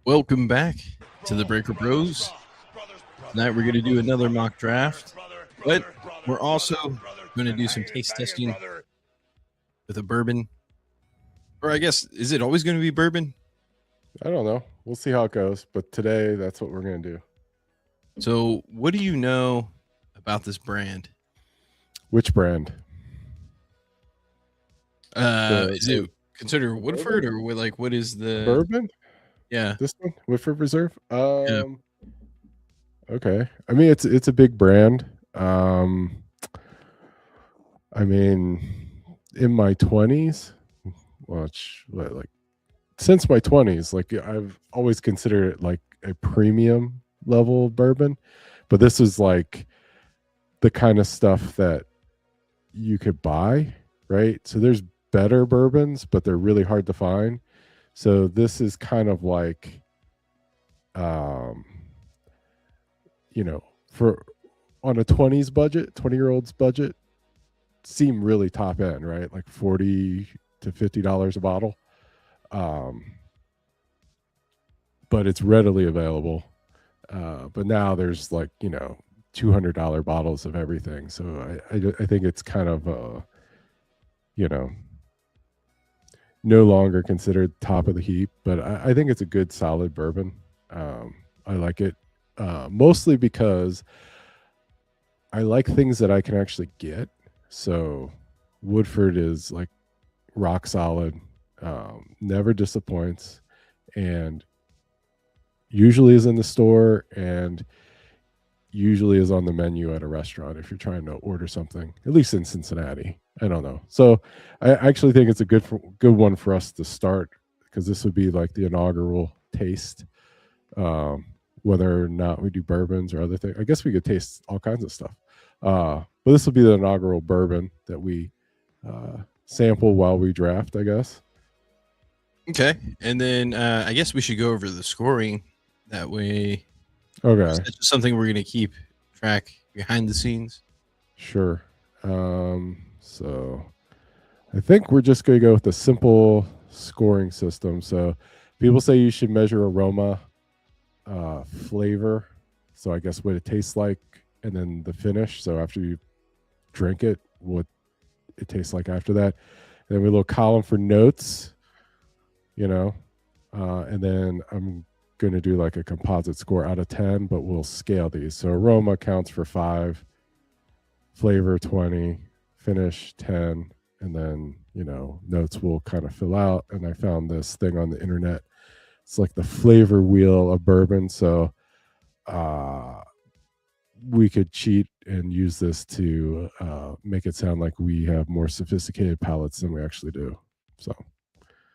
Welcome back to the Breaker Bros. Tonight we're going to do another mock draft, but we're also going to do some taste testing with a bourbon. Or I guess, is it always going to be bourbon? I don't know. We'll see how it goes. But today, that's what we're going to do. So, what do you know about this brand? Which brand? Is it considered Woodford or what is the bourbon? Yeah. This one? Woodford Reserve? Yeah. Okay. I mean, it's a big brand. I mean, in my 20s, like since my 20s, like I've always considered it like a premium level bourbon, but this is like the kind of stuff that you could buy, right? So there's better bourbons, but they're really hard to find. So this is kind of like for on a 20s budget, 20-year-old's budget, seem really top end, right? Like $40 to $50 a bottle. But it's readily available. But now there's like, $200 bottles of everything. So I think it's kind of, no longer considered top of the heap. But I think it's a good, solid bourbon. I like it mostly because I like things that I can actually get. So Woodford is like rock solid, never disappoints, and usually is in the store and usually is on the menu at a restaurant if you're trying to order something, at least in Cincinnati. I don't know. So I actually think it's a good one for us to start, because this would be like the inaugural taste. Whether or not we do bourbons or other things, I guess we could taste all kinds of stuff. But this will be the inaugural bourbon that we sample while we draft, I guess. Okay. And then I guess we should go over the scoring. That way, okay, it's just something we're going to keep track behind the scenes. Sure. So I think we're just going to go with the simple scoring system. So people say you should measure aroma, flavor, so I guess what it tastes like, and then the finish. So after you drink it, what it tastes like after that. And then we have a little column for notes, and then I'm going to do like a composite score out of 10, but we'll scale these. So aroma counts for 5, flavor 20, finish 10, and then notes will kind of fill out. And I found this thing on the internet. It's like the flavor wheel of bourbon. So we could cheat and use this to make it sound like we have more sophisticated palates than we actually do. So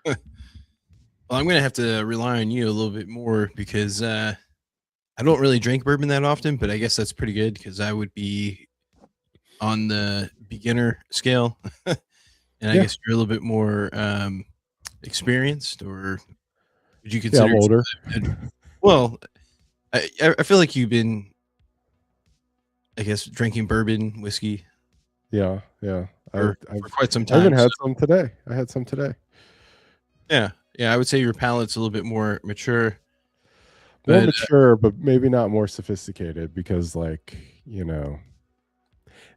well, I'm going to have to rely on you a little bit more because I don't really drink bourbon that often, but I guess that's pretty good because I would be on the beginner scale. And I guess you're a little bit more experienced, or would you consider? I'm older. Well, I feel like you've been, I guess, drinking bourbon, whiskey. Yeah. For quite some time. I even had some today. I had some today. Yeah. I would say your palate's a little bit more mature. More mature, but maybe not more sophisticated, because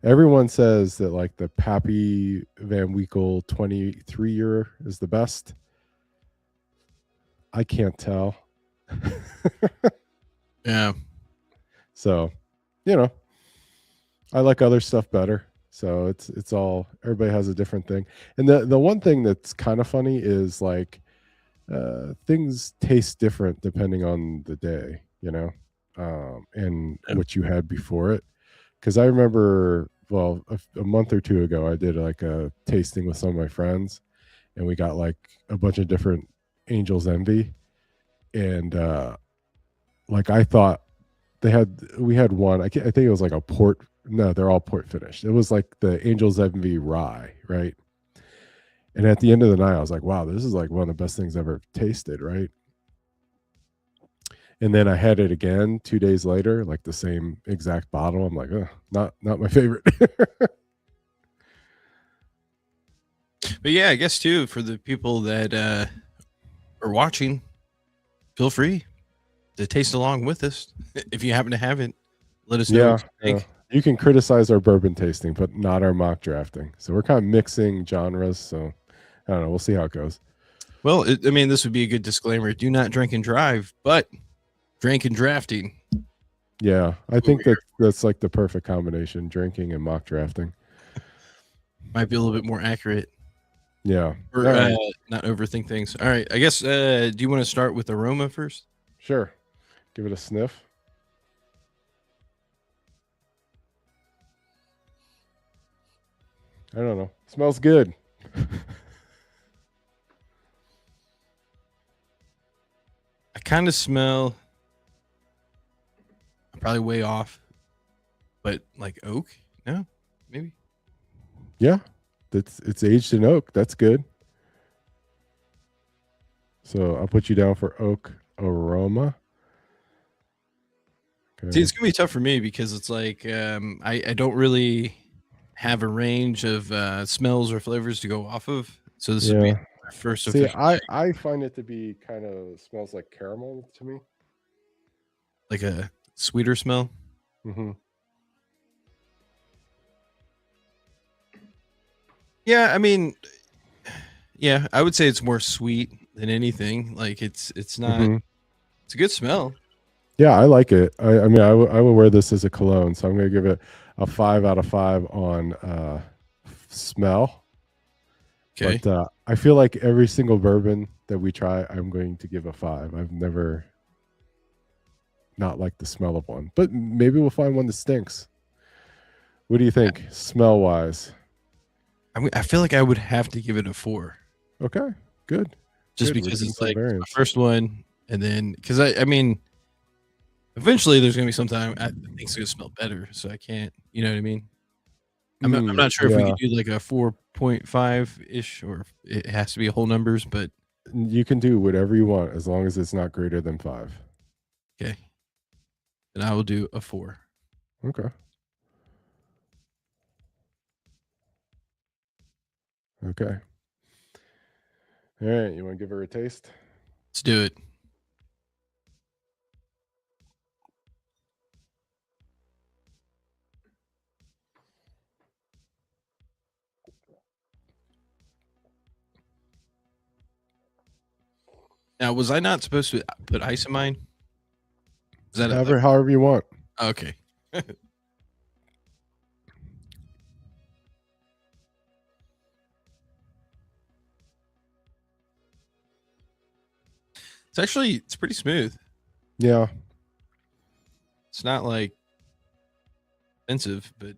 everyone says that like the Pappy Van Winkle 23-year is the best. I can't tell. Yeah. So, I like other stuff better. So it's all, everybody has a different thing. And the one thing that's kind of funny is like things taste different depending on the day, and what you had before it. Because I remember, well, a month or two ago, I did like a tasting with some of my friends, and we got like a bunch of different Angel's Envy. And like I thought we had one, I think it was like a port. No, they're all port finished. It was like the Angel's Envy rye, right? And at the end of the night, I was like, wow, this is like one of the best things I've ever tasted, right? And then I had it again 2 days later, like the same exact bottle. I'm like, not my favorite. But yeah, I guess too, for the people that are watching, feel free to taste along with us. If you happen to have it, let us know Yeah, what you think. you can criticize our bourbon tasting, but not our mock drafting. So we're kind of mixing genres. So I don't know. We'll see how it goes. Well, I mean, this would be a good disclaimer. Do not drink and drive, but drink and drafting. Yeah, I think that's like the perfect combination: drinking and mock drafting. Might be a little bit more accurate. Yeah, Or all right. not overthink things. All right. I guess, do you want to start with aroma first? Sure. Give it a sniff. I don't know. Smells good. I kind of smell, I'm probably way off, but like oak? No, maybe. Yeah, it's aged in oak. That's good. So I'll put you down for oak aroma. See, it's gonna be tough for me because it's like I don't really have a range of smells or flavors to go off of. So this would be my first See, official, I find it to be kind of smells like caramel to me. like a sweeter smell. Mm-hmm. Yeah, I mean, yeah, I would say it's more sweet than anything. Like it's not. Mm-hmm. It's a good smell. Yeah, I like it. I mean, I will wear this as a cologne, so I'm going to give it a 5 out of 5 on smell. Okay. But I feel like every single bourbon that we try, I'm going to give a 5. I've never not liked the smell of one, but maybe we'll find one that stinks. What do you think, smell wise? I feel like I would have to give it a 4. Okay, good. Just Good. We're because getting it's some like my variance. first one, and then because I mean, eventually there's gonna be some time I think it's gonna smell better, so I can't. You know what I mean? I'm not sure if we Yeah, could do like a 4.5 ish, or if it has to be whole numbers, but you can do whatever you want as long as it's not greater than 5. okay. Then I will do a 4. Okay. Okay. All right. You want to give her a taste? Let's do it. Now, was I not supposed to put ice in mine? Is that However you want. okay? It's pretty smooth. Yeah. It's not like expensive, but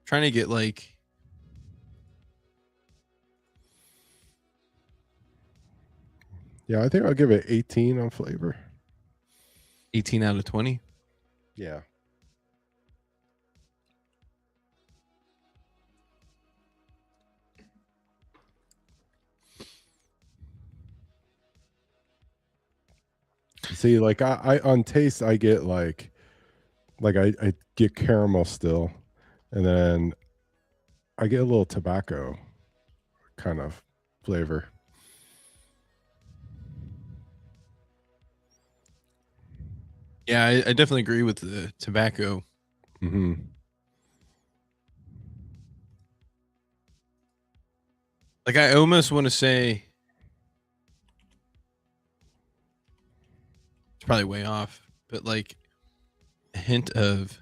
trying to get like Yeah, I think I'll give it 18 on flavor. 18 out of 20. Yeah. See, like I on taste, I get like I get caramel still, and then I get a little tobacco kind of flavor. Yeah, I definitely agree with the tobacco. Mm-hmm. Like I almost want to say it's probably way off, but like a hint of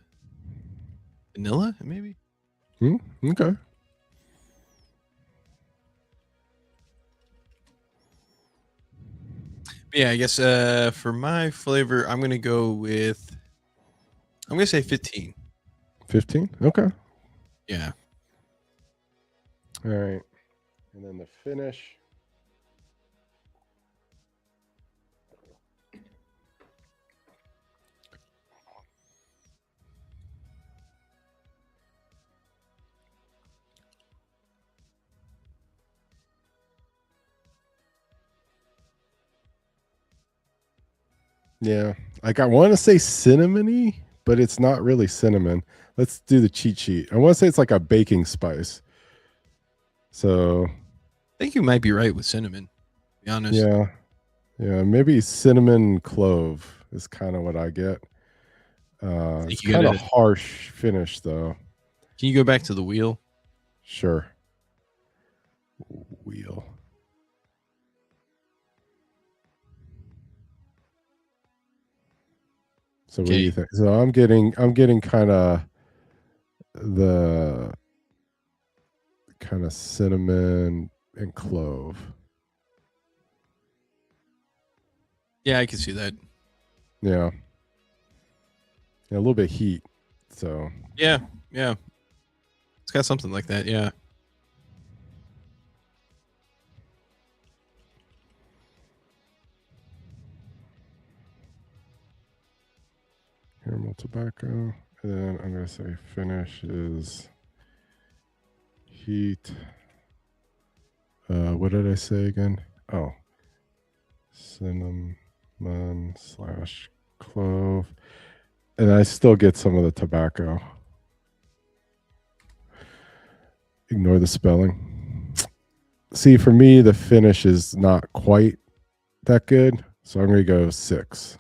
vanilla, maybe. Okay. But yeah, I guess for my flavor, I'm gonna go with I'm gonna say 15. 15. Okay. Yeah. All right. And then the finish. Yeah. Like I want to say cinnamony, but it's not really cinnamon. Let's do the cheat sheet. I want to say it's like a baking spice. So I think you might be right with cinnamon, to be honest. yeah. Yeah, maybe cinnamon clove is kind of what I get. I It's think you kind of gotta. harsh finish though. Can you go back to the wheel? Sure. Wheel. So what do Okay. you think? So I'm getting the kind of cinnamon and clove. Yeah, I can see that. Yeah. Yeah, a little bit heat. So Yeah, yeah. It's got something like that. Yeah. caramel tobacco. And then I'm gonna say finish is heat. What did I say again? Oh, cinnamon slash clove. And I still get some of the tobacco. Ignore the spelling. See, for me, the finish is not quite that good. So I'm going to go 6.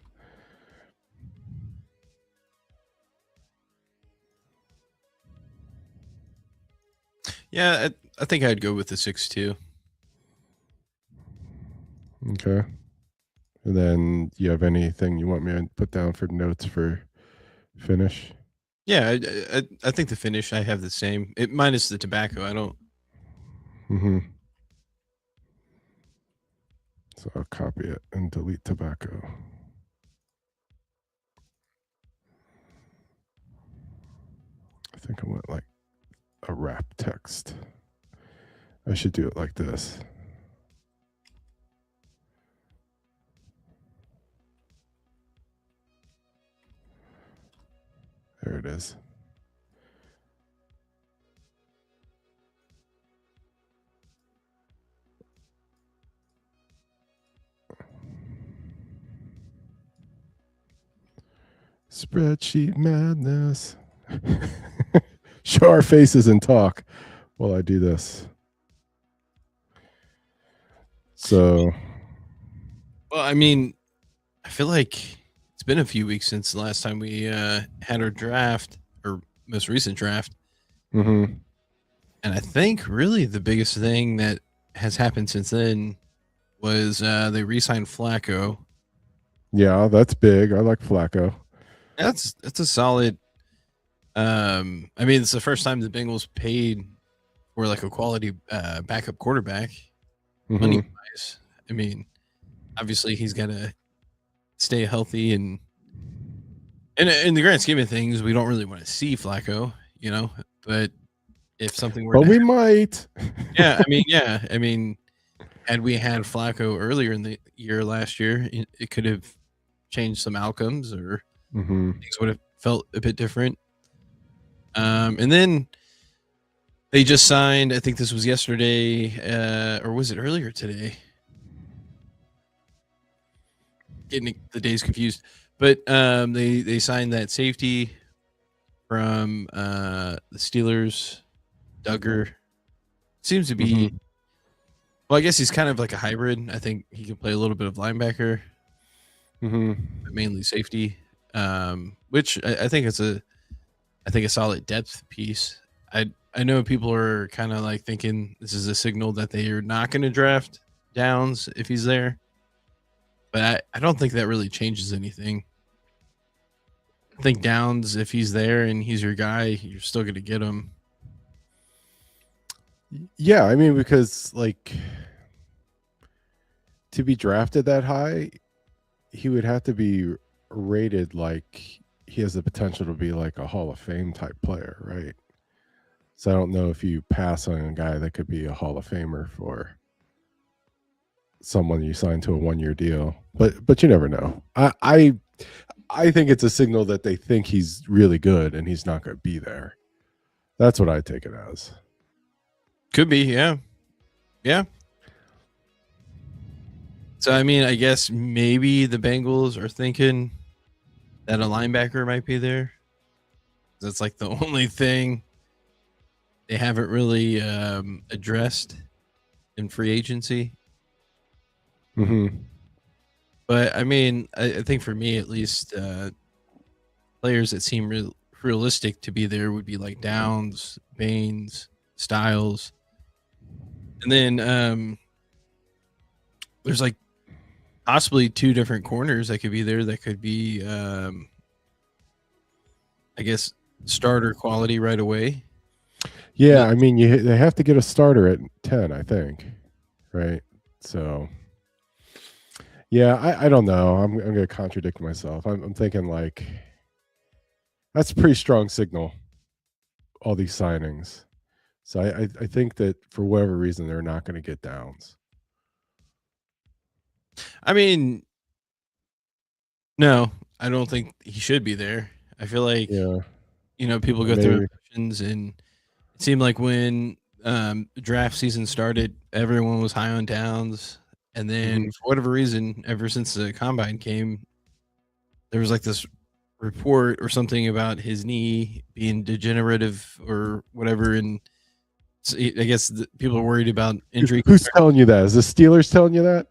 Yeah, I think I'd go with the 6 too. Okay. And then you have anything you want me to put down for notes for finish? Yeah, I think the finish I have the same. It minus the tobacco. I don't. Mm-hmm. So I'll copy it and delete tobacco. I think I want like a wrap text. I should do it like this. There it is. Spreadsheet madness. Show our faces and talk while I do this. So, Well, I mean, I feel like it's been a few weeks since the last time we had our draft or most recent draft, mhm. and I think really the biggest thing that has happened since then was they re-signed Flacco. Yeah, that's big. I like Flacco. That's a solid. I mean, it's the first time the Bengals paid for like a quality backup quarterback money Mhm. wise. I mean, obviously he's got to stay healthy and in the grand scheme of things, we don't really want to see Flacco, you know. But if something were But to we happen, might. yeah, I mean, had we had Flacco earlier in the year last year, it could have changed some outcomes or Mhm. things would have felt a bit different. And then they just signed. I think this was yesterday, or was it earlier today? Getting the days confused, but they signed that safety from the Steelers, Duggar. Seems to be Mhm. well. I guess he's kind of like a hybrid. I think he can play a little bit of linebacker, Mhm. but mainly safety. Which I think it's a solid depth piece. I know people are kind of like thinking this is a signal that they are not going to draft Downs if he's there, but I don't think that really changes anything. I think Downs, if he's there and he's your guy, you're still going to get him. Yeah, I mean because like to be drafted that high, he would have to be rated like he has the potential to be like a Hall of Fame type player, right? So I don't know if you pass on a guy that could be a Hall of Famer for someone you sign to a 1-year deal. But you never know. I think it's a signal that they think he's really good and he's not going to be there. That's what I take it as. Could be, yeah, yeah. So I mean, I guess maybe the Bengals are thinking that a linebacker might be there. That's like the only thing they haven't really addressed in free agency. Mhm. But I mean, I think for me at least, players that seem realistic to be there would be like Downs, Baines, Styles, and then there's like possibly two different corners that could be there. That could be, I guess, starter quality right away. Yeah, I mean, they have to get a starter at 10, I think, right? So, yeah, I don't know. I'm going to contradict myself. I'm thinking like that's a pretty strong signal. All these signings, so I think that for whatever reason they're not going to get Downs. I mean, no, I don't think he should be there. I feel like, Yeah, people go through maybe. emotions, and it seemed like when draft season started, everyone was high on Downs, and then Mhm. for whatever reason, ever since the combine came, there was like this report or something about his knee being degenerative or whatever, and I guess people are worried about injury Who's concerns. telling you that? Is the Steelers telling you that?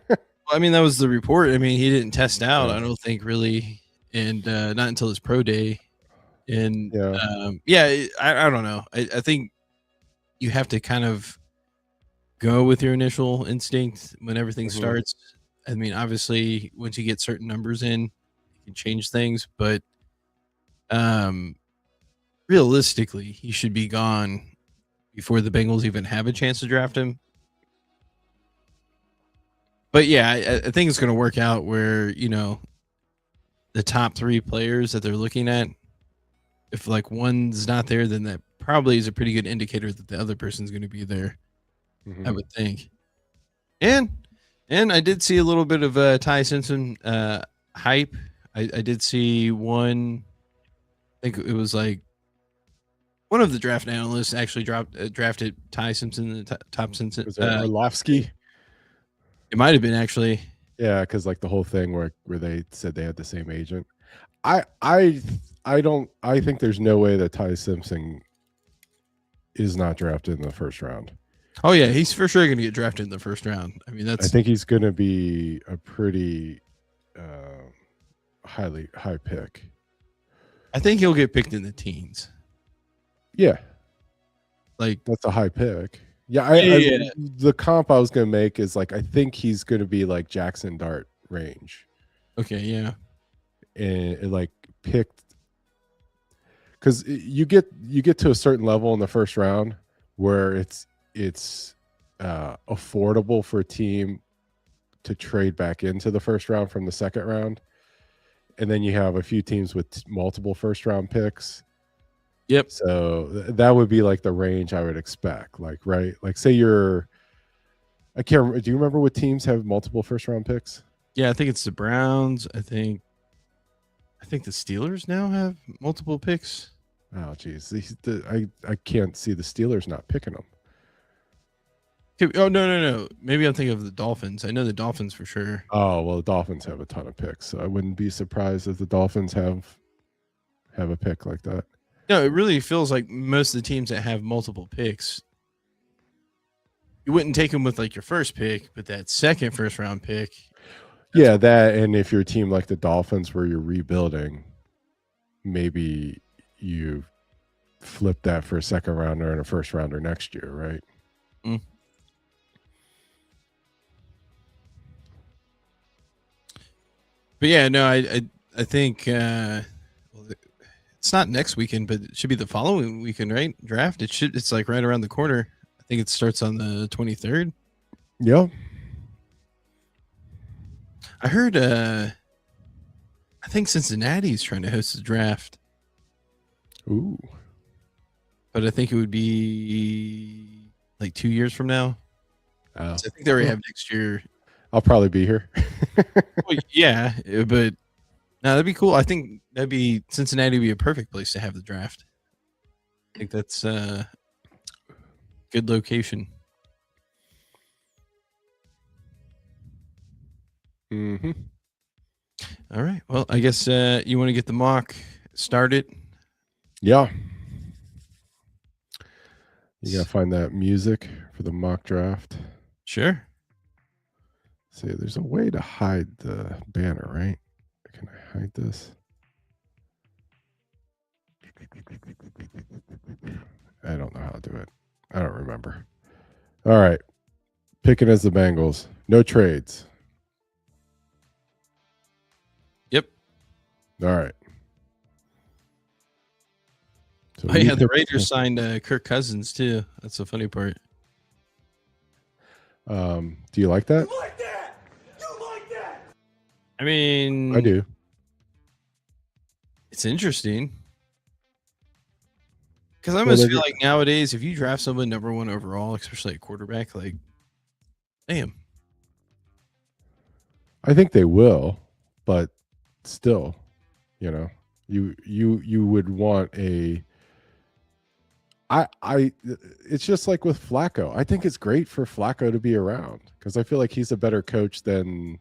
Well, I mean, that was the report. I mean, he didn't test out, Yeah, I don't think, really, and not until his pro day. And yeah. yeah, I don't know. I think you have to kind of go with your initial instinct when everything Mhm. starts. I mean, obviously, once you get certain numbers in, you can change things, but um, realistically, he should be gone before the Bengals even have a chance to draft him. But yeah, I think it's going to work out where the top three players that they're looking at, if like one's not there, then that probably is a pretty good indicator that the other person's going to be there. I Mhm. would think. And I did see a little bit of Ty Simpson hype. I did see one. I think it was like one of the draft analysts actually drafted Ty Simpson in the top Simpson. Was there Orlovsky? It might have been actually. Yeah, because like the whole thing where they said they had the same agent. I I I don't. I think there's no way that Ty Simpson is not drafted in the first round. Oh yeah, he's for sure going to get drafted in the first round. I mean, I that's. think he's going to be a pretty high pick. I think he'll get picked in the teens. Yeah, Like, that's a high pick. Yeah, yeah. the comp I was going to make is like I think he's going to be like Jackson Dart range, Okay, yeah. and like picked because you get to a certain level in the first round where it's affordable for a team to trade back into the first round from the second round, and then you have a few teams with multiple first round picks. Yep. So that would be like the range I would expect. Like, right? Like, say I can't remember. Do you remember what teams have multiple first round picks? Yeah, I think it's the Browns. I think the Steelers now have multiple picks. Oh, geez. I can't see the Steelers not picking them. Oh no. Maybe I'm thinking of the Dolphins. I know the Dolphins for sure. Oh, well, the Dolphins have a ton of picks. So I wouldn't be surprised if the Dolphins have a pick like that. No, it really feels like most of the teams that have multiple picks, you wouldn't take them with like your first pick, but that second first round pick. Yeah, that, and if you're a team like the Dolphins where you're rebuilding, maybe you flip that for a second rounder and a first rounder next year, right? Mm. But yeah, no, I think it's not next weekend, but it should be the following weekend, right? Draft. It's like right around the corner. I think it starts on the 23rd. Yeah. I heard I think Cincinnati's trying to host the draft, Ooh. but I think it would be like 2 years from now. Oh. So I think they already have next year. I'll probably be here. Well, yeah, but no, that'd be cool. I think Cincinnati would be a perfect place to have the draft. I think that's a good location. Mm-hmm. All right. Well, I guess you want to get the mock started. Yeah. You gotta find that music for the mock draft. Sure. See, there's a way to hide the banner, right? Can I hide this? I don't know how to do it. I don't remember. All right. Picking as the Bengals. No trades. Yep. All right. So Oh yeah, the Raiders signed Kirk Cousins too. That's the funny part. Do you like that? You like that? You like that? I mean, I do. It's interesting because I Well, almost feel like nowadays, if you draft someone number 1 overall, especially a quarterback, like, damn. I think they will, but still, you know, you would want a. It's just like with Flacco. I think it's great for Flacco to be around because I feel like he's a better coach than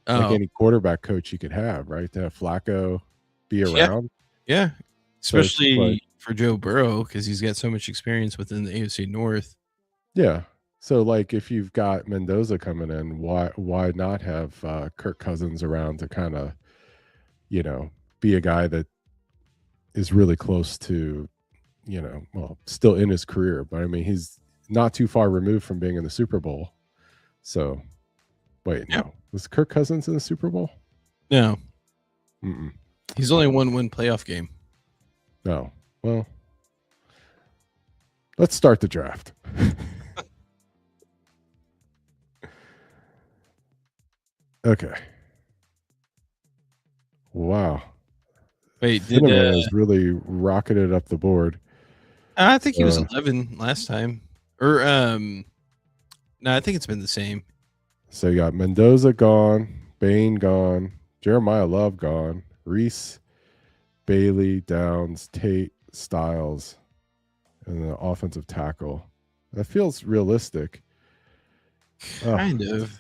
like Oh any quarterback coach you could have, right? To have Flacco be yeah, around. yeah. So it's just Especially like, for Joe Burrow because he's got so much experience within the AFC North. yeah. So like if you've got Mendoza coming in, why not have Kirk Cousins around to kind of, be a guy that is really close to, well, still in his career, but I mean he's not too far removed from being in the Super Bowl. So wait, Yep. no. Was Kirk Cousins in the Super Bowl? No, Mm-mm. he's only one playoff game. No. Well, let's start the draft. Okay. Wow. Wait, Cinnamon has really rocketed up the board. I think he was 11 last time, or no, I think it's been the same. So you got Mendoza gone, Bain gone, Jeremiah Love gone, Reese, Bailey, Downs, Tate, Styles, and the offensive tackle. That feels realistic. Kind of.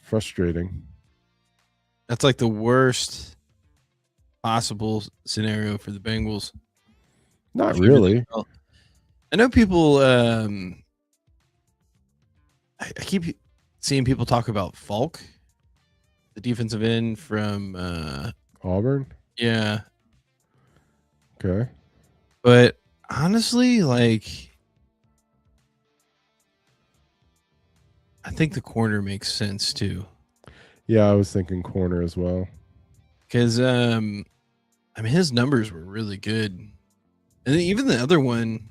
Frustrating. That's like the worst possible scenario for the Bengals. Not really. I know people. I keep seeing people talk about Falk, the defensive end from Auburn. Yeah, Okay. but honestly, like, I think the corner makes sense too. Yeah, I was thinking corner as well. Because I mean, his numbers were really good, and even the other one,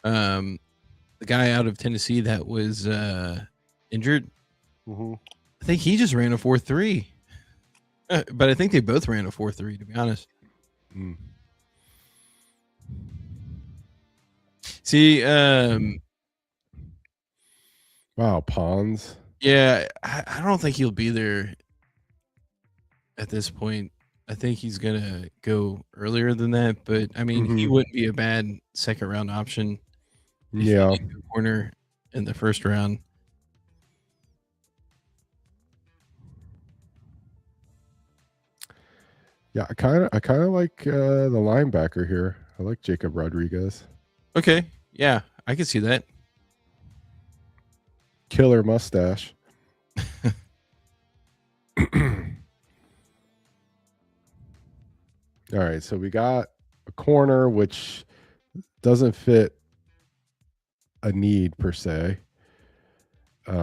the guy out of Tennessee that was injured, I think he just ran a 4.3. But I think they both ran a 4.3, to be honest. Mm. See, Wow, Pons. yeah, I don't think he'll be there at this point. I think he's gonna go earlier than that, but I mean, he wouldn't be a bad second round option. If Yeah. you take a corner in the first round. Yeah, I kind of like the linebacker here. I like Jacob Rodriguez. Okay, yeah, I can see that. Killer mustache. All right, so we got a corner which doesn't fit a need per se. We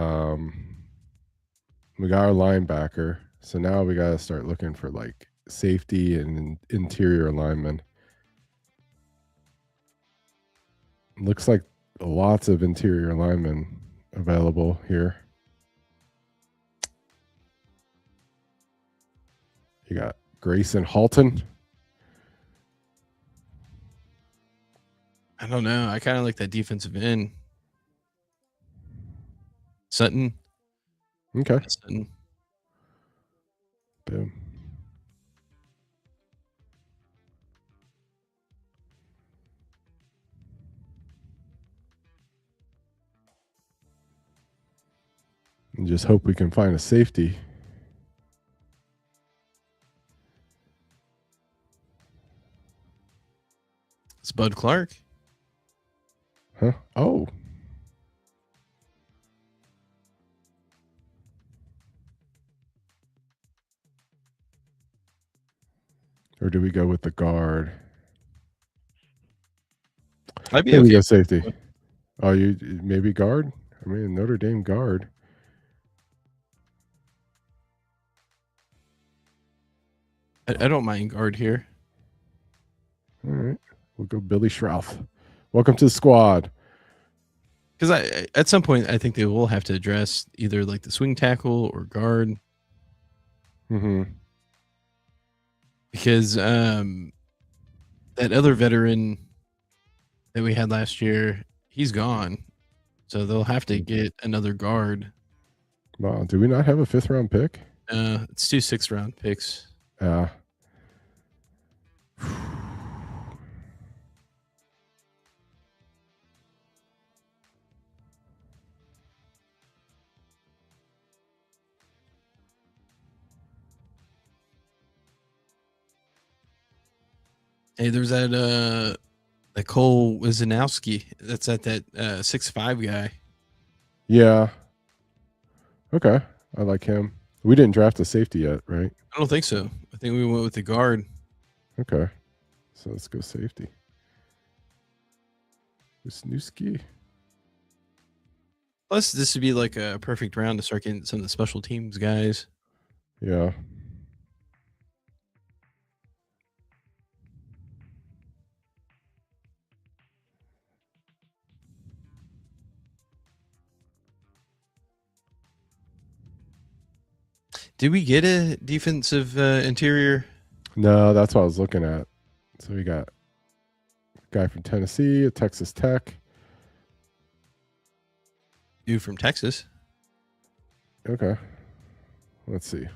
got our linebacker, so now we got to start looking for like safety and interior linemen. Looks like lots of interior linemen available here. You got Grayson Halton. I don't know. I kind of like that defensive end. Sutton. Okay. Sutton. Boom. And just hope we can find a safety. It's Bud Clark. Huh? Oh. Or do we go with the guard? I'd be I think we okay. go safety. Oh, you maybe guard? I mean, Notre Dame guard. I don't mind guard here. All right. We'll go Billy Schroff. Welcome to the squad. Because at some point, I think they will have to address either like the swing tackle or guard. Mm-hmm. Because that other veteran that we had last year, he's gone. So they'll have to get another guard. Wow. Do we not have a 5th round pick? It's 2 6th-round picks. Hey, there's that Cole Wizanowski. That's at that 6'5" guy. Yeah. Okay. I like him. We didn't draft a safety yet, right? I don't think so. I think we went with the guard. Okay. So let's go safety. Wisniewski. Plus, this would be like a perfect round to start getting some of the special teams guys. Yeah. Did we get a defensive interior? No, that's what I was looking at. So we got a guy from Tennessee, a Texas Tech. Dude from Texas. Okay. Let's see.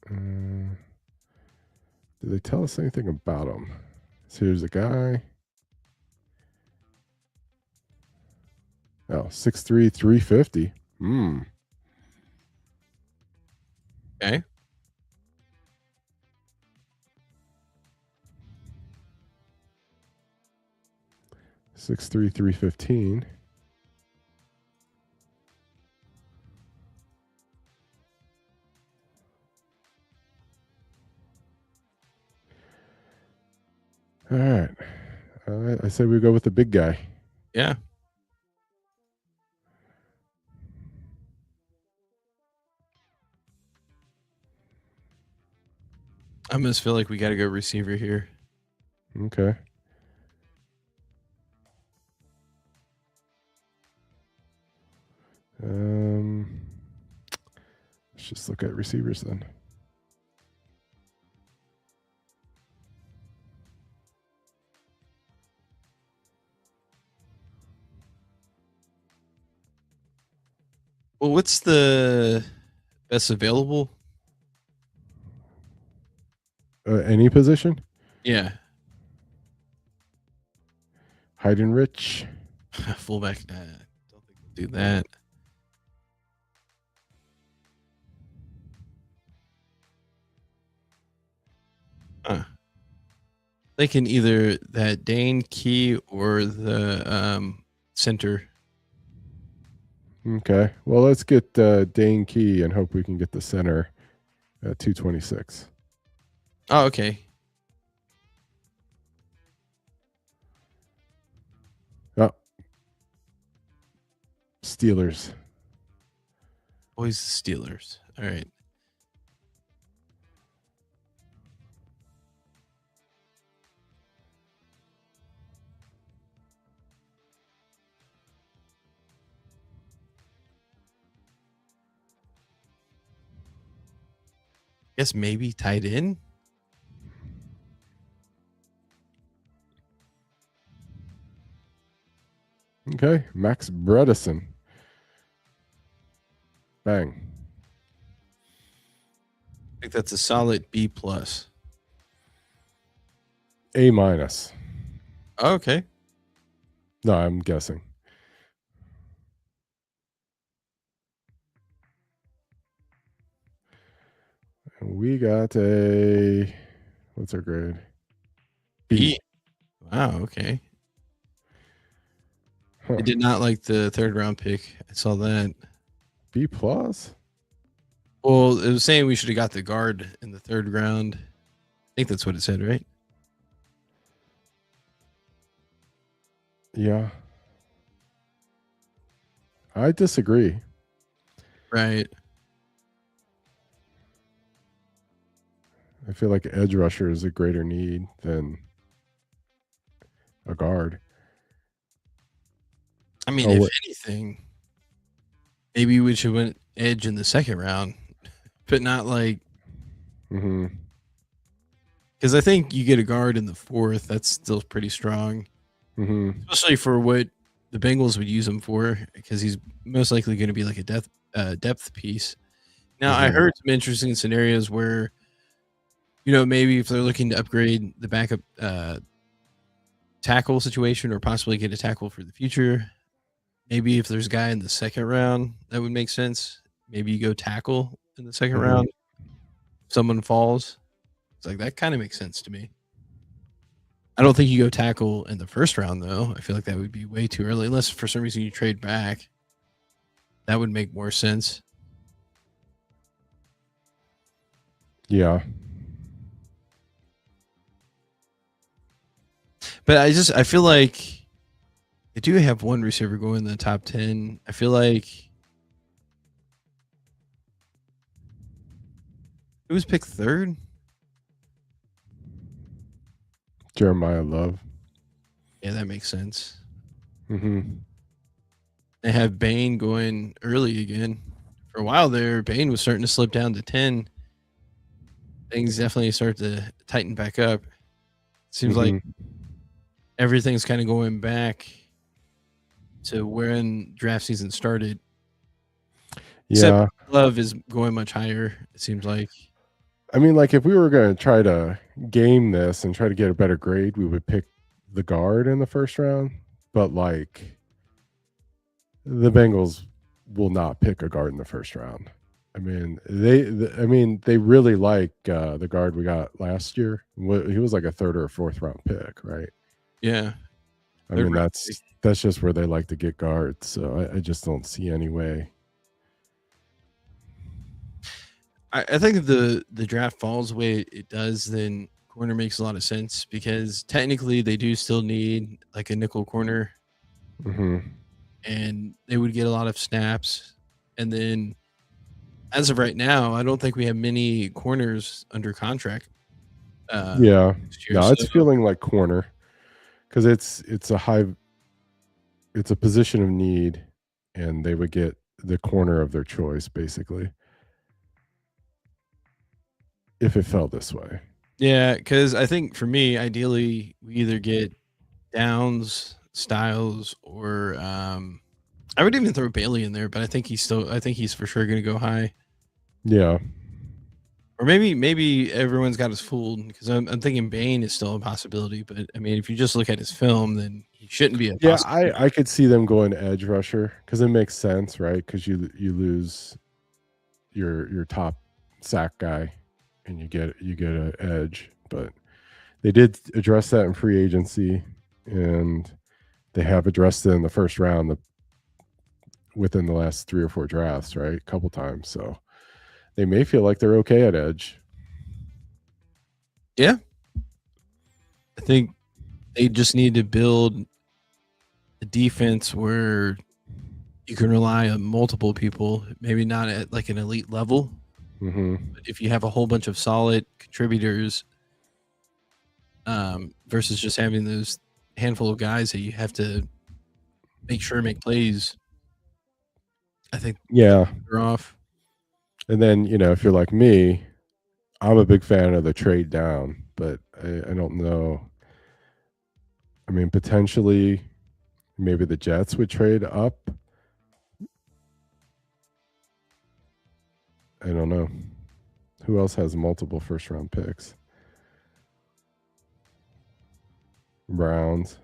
Did they tell us anything about him? So here's a guy. Oh, 6'3", 350. Okay. Six three 315. All right. I say we go with the big guy. Yeah. I almost feel like we got to go receiver here. Okay. Let's just look at receivers then. Well, what's the best available? Any position? Yeah. Hayden Rich. Fullback. Don't think we'll do that. They can either that Dane Key or the center. Okay. Well, let's get Dane Key and hope we can get the center at 226. Oh, okay. Oh. Steelers. Always the Steelers. All right. Guess maybe tight end. Okay. Max Bredesen. Bang. I think that's a solid B plus. A minus. Okay. No, I'm guessing. We got a, what's our grade? B. Wow. Okay. Huh. I did not like the 3rd round pick. I saw that. B plus? Well, it was saying we should have got the guard in the third round. I think that's what it said, right? Yeah. I disagree. Right. I feel like edge rusher is a greater need than a guard. I mean, Oh, if what? anything, maybe we should went edge in the second round, but not like Mm-hmm. because I think you get a guard in the fourth. That's still pretty strong, Mm-hmm. especially for what the Bengals would use him for, because he's most likely going to be like a depth piece. Now, I Mm-hmm. heard some interesting scenarios where, maybe if they're looking to upgrade the backup tackle situation or possibly get a tackle for the future, maybe if there's a guy in the second round, that would make sense. Maybe you go tackle in the 2nd Mhm. round. Someone falls. It's like that kind of makes sense to me. I don't think you go tackle in the first round though. I feel like that would be way too early, unless for some reason you trade back. That would make more sense. Yeah. But I feel like they do have one receiver going in the top 10. I feel like it was picked third. Jeremiah Love. Yeah, that makes sense. Mm-hmm. They have Bain going early again. For a while there, Bain was starting to slip down to 10. Things definitely start to tighten back up. Seems like everything's kind of going back to when draft season started. Except Yeah. Love is going much higher, it seems like. I mean, like if we were going to try to game this and try to get a better grade, we would pick the guard in the first round. But like the Bengals will not pick a guard in the first round. I mean, they really like the guard we got last year. He was like a third or fourth round pick, right? Yeah. I Third mean, round that's just where they like to get guards. So I just don't see any way. I think if the draft falls the way it does, then corner makes a lot of sense because technically they do still need like a nickel corner Mm-hmm. and they would get a lot of snaps. And then as of right now, I don't think we have many corners under contract. Yeah. Next year, No, it's so- feeling like corner because it's a position of need, and they would get the corner of their choice basically if it fell this way. Yeah, because I think for me, ideally, we either get Downs, Styles, or I would even throw Bailey in there, but I think he's for sure going to go high. Yeah. Or maybe everyone's got us fooled because I'm thinking Bane is still a possibility. But I mean, if you just look at his film, then he shouldn't be a Yeah, possibility. I could see them going edge rusher because it makes sense, right? Because you lose your top sack guy and you get an edge. But they did address that in free agency, and they have addressed it in the first round within the last 3 or 4 drafts, right? A couple times. So they may feel like they're okay at edge. Yeah, I think they just need to build a defense where you can rely on multiple people, maybe not at like an elite level, Mm-hmm. but if you have a whole bunch of solid contributors, versus just having those handful of guys that you have to make plays. I think Yeah. they're off. And then, if you're like me, I'm a big fan of the trade down, but I don't know. I mean, potentially, maybe the Jets would trade up. I don't know. Who else has multiple first round picks? Browns.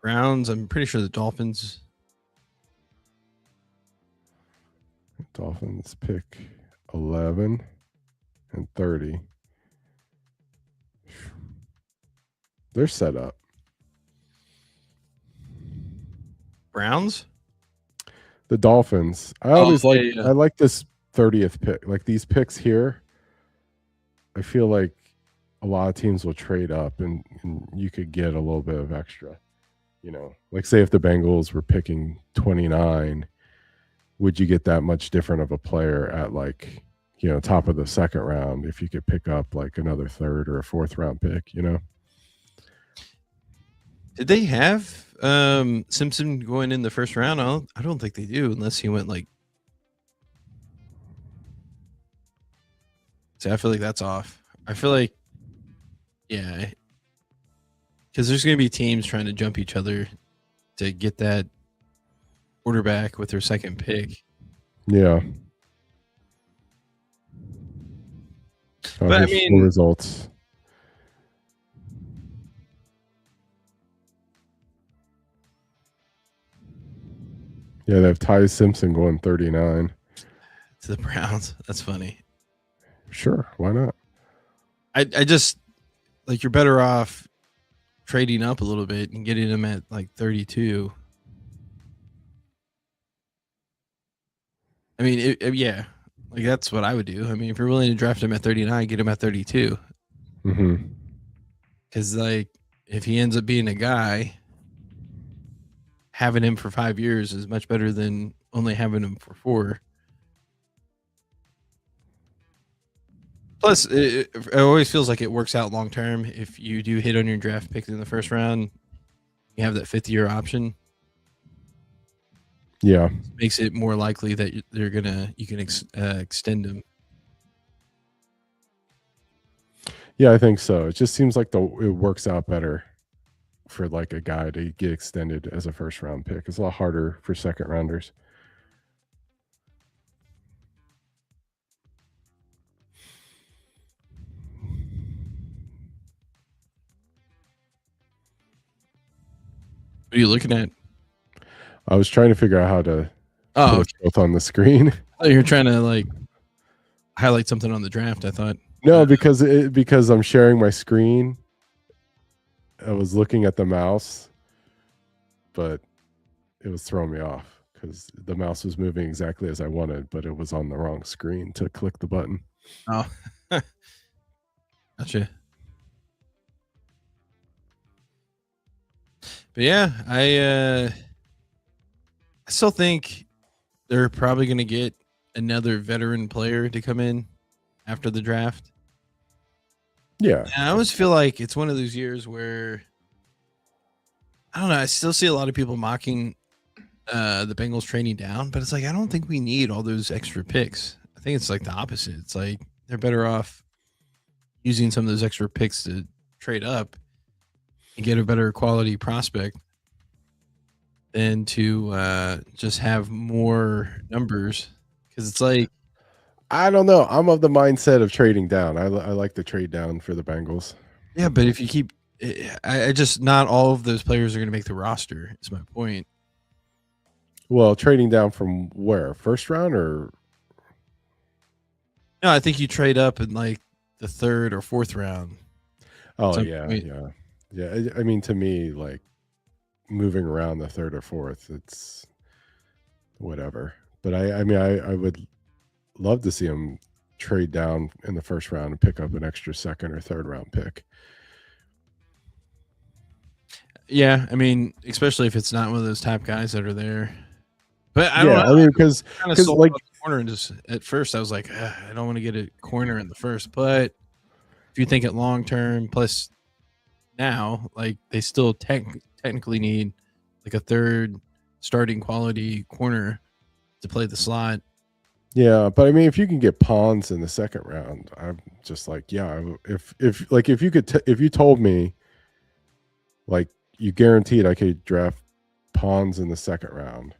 I'm pretty sure the Dolphins. Dolphins pick 11 and 30. They're set up. Browns? The Dolphins. I always yeah. I like this 30th pick. Like these picks here, I feel like a lot of teams will trade up and you could get a little bit of extra. You know, like say if the Bengals were picking 29, would you get that much different of a player at like, you know, top of the second round if you could pick up like another third or a fourth round pick, you know? Did they have Simpson going in the first round? I don't think they do, unless he went like. See, I feel like that's off. I feel like, yeah, because there's going to be teams trying to jump each other to get that quarterback with their second pick. Yeah. But I Here's mean, full results. Yeah, they have Ty Simpson going 39. to the Browns. That's funny. Sure, why not? I just like you're better off trading up a little bit and getting him at like 32. I mean, yeah, like that's what I would do. I mean, if you're willing to draft him at 39, get him at 32. Mm-hmm. Because like if he ends up being a guy, having him for 5 years is much better than only having him for 4. Plus, it always feels like it works out long term. If you do hit on your draft pick in the first round, you have that 5th-year option. Yeah. It makes it more likely that you can extend them. Yeah, I think so. It just seems like it works out better for like a guy to get extended as a first round pick. It's a lot harder for second rounders. What are you looking at? I was trying to figure out how to put Oh, us both on the screen. you're trying to like highlight something on the draft. I thought. No, because I'm sharing my screen. I was looking at the mouse, but it was throwing me off because the mouse was moving exactly as I wanted, but it was on the wrong screen to click the button. Oh, gotcha. But yeah, I still think they're probably going to get another veteran player to come in after the draft. Yeah. And I always feel like it's one of those years where I don't know. I still see a lot of people mocking the Bengals trading down, but it's like I don't think we need all those extra picks. I think it's like the opposite. It's like they're better off using some of those extra picks to trade up and get a better quality prospect than to just have more numbers. Because it's like I don't know. I'm of the mindset of trading down. I like the trade down for the Bengals. yeah, but if you keep, I just not all of those players are going to make the roster. Is my point. Well, trading down from where? First round or? No, I think you trade up in like the 3rd or 4th round. Oh So, yeah, I mean- yeah, yeah. I mean, to me, like moving around the 3rd or 4th, it's whatever. But I mean, I would love to see him trade down in the first round and pick up an extra 2nd or 3rd round pick. Yeah, I mean, especially if it's not one of those top guys that are there. But I don't Yeah, know. I mean, because Kind of sold like on the corner and just at first I was like, I don't want to get a corner in the first. But if you think it long term, plus now, like they still technically need like a 3rd starting quality corner to play the slot. yeah, but I mean, if you can get Pawns in the 2nd round, I'm just like, yeah. If you could if you told me, like you guaranteed I could draft Pawns in the 2nd round,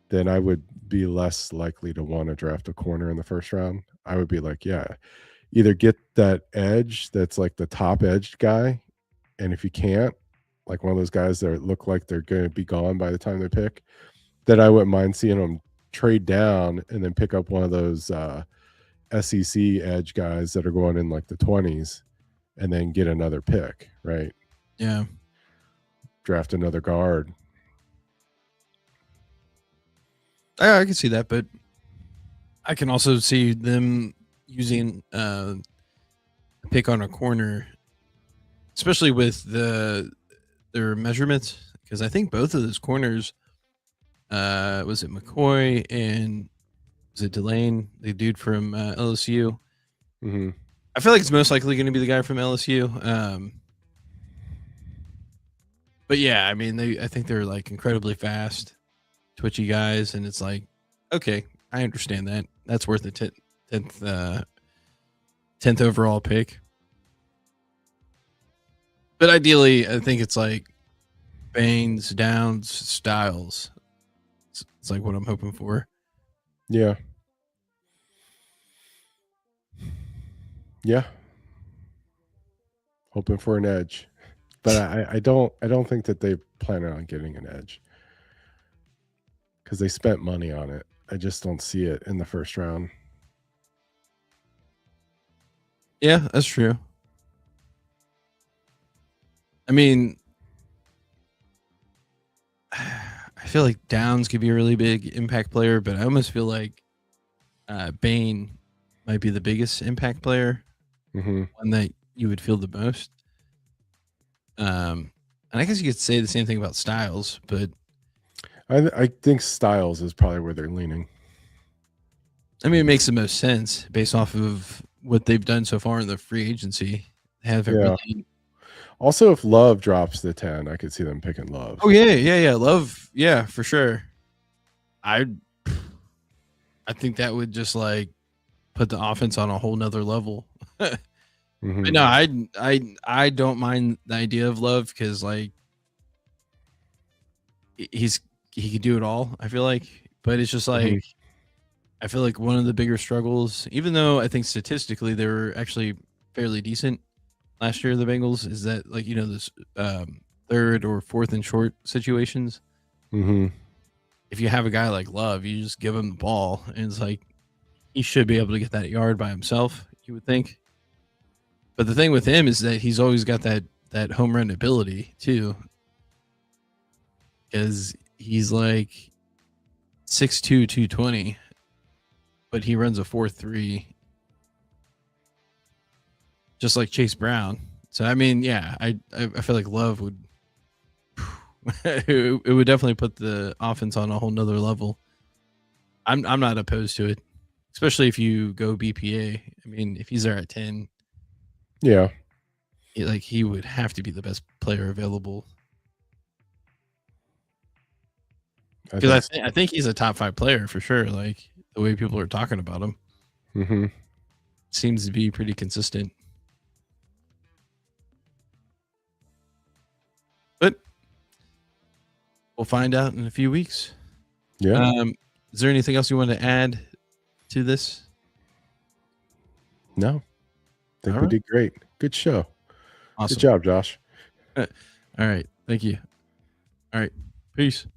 then I would be less likely to want to draft a corner in the first round. I would be like, yeah, either get that edge that's like the top edge guy, and if you can't, like one of those guys that look like they're going to be gone by the time they pick, that I wouldn't mind seeing them trade down and then pick up one of those SEC edge guys that are going in like the 20s and then get another pick, right? Yeah. Draft another guard. I can see that, but I can also see them using a pick on a corner, especially with their measurements, because I think both of those corners, was it McCoy and was it Delane, the dude from LSU? Hmm. I feel like it's most likely going to be the guy from LSU. But yeah, I mean, I think they're like incredibly fast, twitchy guys, and it's like, okay, I understand that. That's worth a 10th overall pick. But ideally, I think it's like Baines, Downs, Styles. It's like what I'm hoping for. Yeah. Yeah. Hoping for an edge. But I don't think that they plan on getting an edge. Because they spent money on it. I just don't see it in the first round. Yeah, that's true. I mean, I feel like Downs could be a really big impact player, but I almost feel like Bain might be the biggest impact player, Hmm. one that you would feel the most. And I guess you could say the same thing about Styles, but I think Styles is probably where they're leaning. I mean, it makes the most sense based off of what they've done so far in the free agency. They haven't Yeah. really. Also, if Love drops the 10, I could see them picking Love. Oh yeah. Love, yeah, for sure. I think that would just like put the offense on a whole nother level. Mhm. But no, I don't mind the idea of Love because like he could do it all. I feel like, but it's just like I feel like one of the bigger struggles, even though I think statistically they were actually fairly decent last year, the Bengals, is that like this third or fourth and short situations. Mhm. If you have a guy like Love, you just give him the ball, and it's like he should be able to get that yard by himself. You would think. But the thing with him is that he's always got that home run ability too, because he's like 6'2", 220, but he runs a 4.3, just like Chase Brown. So I mean, yeah, I feel like Love would it would definitely put the offense on a whole nother level. I'm not opposed to it, especially if you go BPA. I mean, if he's there at 10, Yeah. he would have to be the best player available. Because I think he's a top 5 player for sure. Like the way people are talking about him, Mhm. seems to be pretty consistent. But we'll find out in a few weeks. Yeah. Is there anything else you want to add to this? No. I think All we right. did great. Good show. Awesome. Good job, Josh. All right. Thank you. All right. Peace.